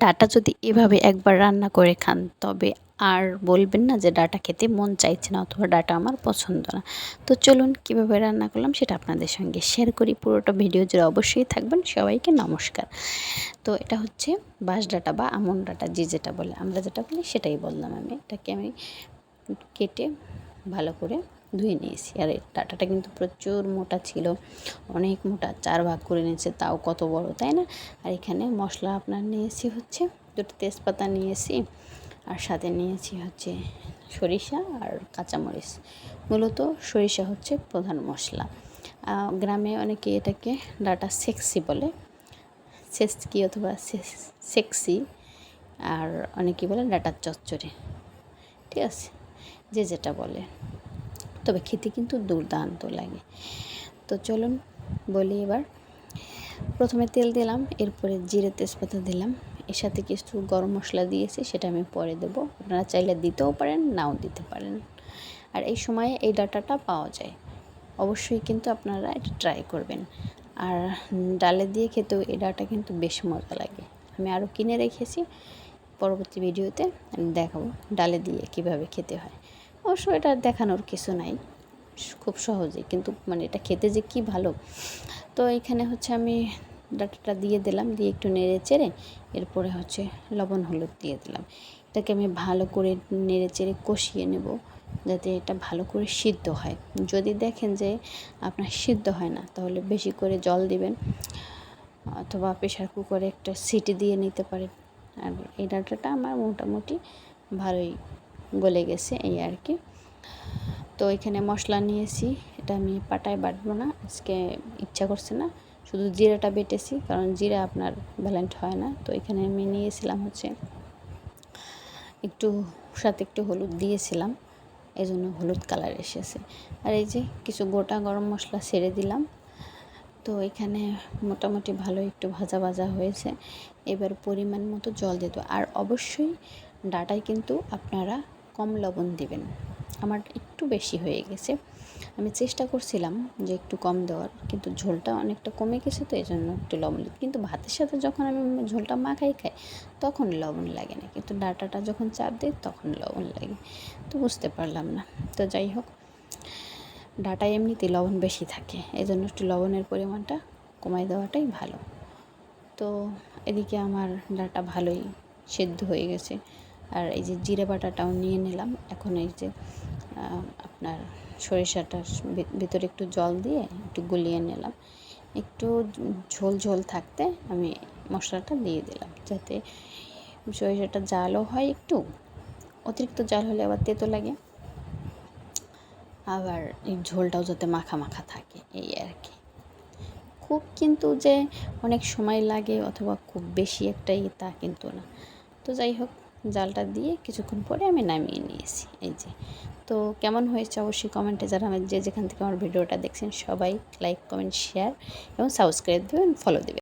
ডাঁটা যদি এভাবে একবার রান্না করে খান তবে আর বলবেন না যে ডাঁটা খেতে মন চাইছে না অথবা ডাঁটা আমার পছন্দ না। তো চলুন কীভাবে রান্না করলাম সেটা আপনাদের সঙ্গে শেয়ার করি। পুরোটা ভিডিও জুড়ে অবশ্যই থাকবেন। সবাইকে নমস্কার। তো এটা হচ্ছে বাঁশ ডাঁটা বা আমন ডাঁটা, যে যেটা বলে, আমরা যেটা বলি সেটাই বললাম আমি। এটাকে আমি কেটে ভালো করে ধুয়ে নিয়েছি। আর এই ডাঁটাটা কিন্তু প্রচুর মোটা ছিল, অনেক মোটা, 4 ভাগ করে নিয়েছে, তাও কত বড়, তাই না? আর এখানে মশলা আপনার নিয়েছি হচ্ছে 2টো তেজপাতা নিয়েছি, আর সাথে নিয়েছি হচ্ছে সরিষা আর কাঁচামরিচ। মূলত সরিষা হচ্ছে প্রধান মশলা। গ্রামে অনেকে এটাকে ডাঁটা সেক্সি বলে, সেচকি অথবা সেক্সি, আর অনেকে বলে ডাঁটার চচ্চড়ি, ঠিক আছে, যে যেটা বলে, তবে খেতে কিন্তু দুর্দান্ত লাগে। তো চলুন বলি এবার। প্রথমে তেল দিলাম, এরপরে জিরে তেজপাতা দিলাম, এর সাথে কিছু গরম মশলা দিয়েছি, সেটা আমি পরে দেবো। আপনারা চাইলে দিতেও পারেন, নাও দিতে পারেন। আর এই সময়ে এই ডাঁটাটা পাওয়া যায়, অবশ্যই কিন্তু আপনারা এটা ট্রাই করবেন। আর ডালে দিয়ে খেতেও এই ডাঁটা কিন্তু বেশ মজা লাগে। আমি আরও কিনে রেখেছি, পরবর্তী ভিডিওতে আমি দেখাবো ডালে দিয়ে কিভাবে খেতে হয়। অবশ্য এটা দেখানোর কিছু নাই, খুব সহজেই, কিন্তু মানে এটা খেতে যে কি ভালো। তো এখানে হচ্ছে আমি ডাঁটাটা দিয়ে দিলাম, দিয়ে একটু নেড়ে চেড়ে এরপরে হচ্ছে লবণ হলুদ দিয়ে দিলাম। এটাকে আমি ভালো করে নেড়ে চেড়ে কষিয়ে নেব, যাতে এটা ভালো করে সিদ্ধ হয়। যদি দেখেন যে আপনার সিদ্ধ হয় না, তাহলে বেশি করে জল দিবেন, অথবা প্রেশার কুকারে একটা সিটি দিয়ে নিতে পারেন। আর এই ডাঁটাটা আমার মোটামুটি ভালোই গলে গেছে, এই আর কি। তো এখানে মশলা নিয়েছি, এটা আমি পাটায় বাটবো না, আজকে ইচ্ছা করছে না, শুধু জিরাটা বেটেছি, কারণ জিরা আপনার ব্যালেন্ট হয় না। তো এখানে আমি নিয়েছিলাম হচ্ছে একটু, সাথে একটু হলুদ দিয়েছিলাম, এই জন্য হলুদ কালার এসেছে। আর এই যে কিছু গোটা গরম মশলা ছেড়ে দিলাম। তো এখানে মোটামুটি ভালো একটু ভাজা ভাজা হয়েছে। এবার পরিমাণ মতো জল দিতে, আর অবশ্যই ডাঁটায় কিন্তু আপনারা কম লবণ দিবেন। আমার একটু বেশি হয়ে গেছে, আমি চেষ্টা করছিলাম যে একটু কম দেওয়ার, কিন্তু ঝোলটা অনেকটা কমে গেছে, তো এই জন্য একটু লবণ। কিন্তু ভাতের সাথে যখন আমি ঝোলটা মাখাই খাই তখন লবণ লাগে না, কিন্তু ডাঁটাটা যখন চাপ দিই তখন লবণ লাগে। তো বুঝতে পারলাম না। তো যাই হোক, ডাঁটায় এমনিতেই লবণ বেশি থাকে, এই জন্য একটু লবণের পরিমাণটা কমাই দেওয়াটাই ভালো। তো এদিকে আমার ডাঁটা ভালোই সেদ্ধ হয়ে গেছে। আর এই যে জিরে বাটাটাও নিয়ে নিলাম। এখন এই যে আপনার সরিষাটার ভিতরে একটু জল দিয়ে একটু গুলিয়ে নিলাম, একটু ঝোল ঝোল থাকতে আমি মশলাটা দিয়ে দিলাম, যাতে সরিষাটা জালও হয় একটু, অতিরিক্ত জাল হলে আবার তেতো লাগে, আবার এই ঝোলটাও যাতে মাখা মাখা থাকে, এই আর কি। খুব কিন্তু যে অনেক সময় লাগে অথবা খুব বেশি একটা তা কিন্তু না। তো যাই হোক, জালটা দিয়ে কিছুক্ষণ পরে আমি নামিয়ে নিয়েছি, এই যে। তো কেমন হয়েছে অবশ্যই কমেন্টে জানাবেন। যে যেখান থেকে আমার ভিডিওটা দেখছেন সবাই লাইক, কমেন্ট, শেয়ার এবং সাবস্ক্রাইব দেবেন, ফলো দেবেন।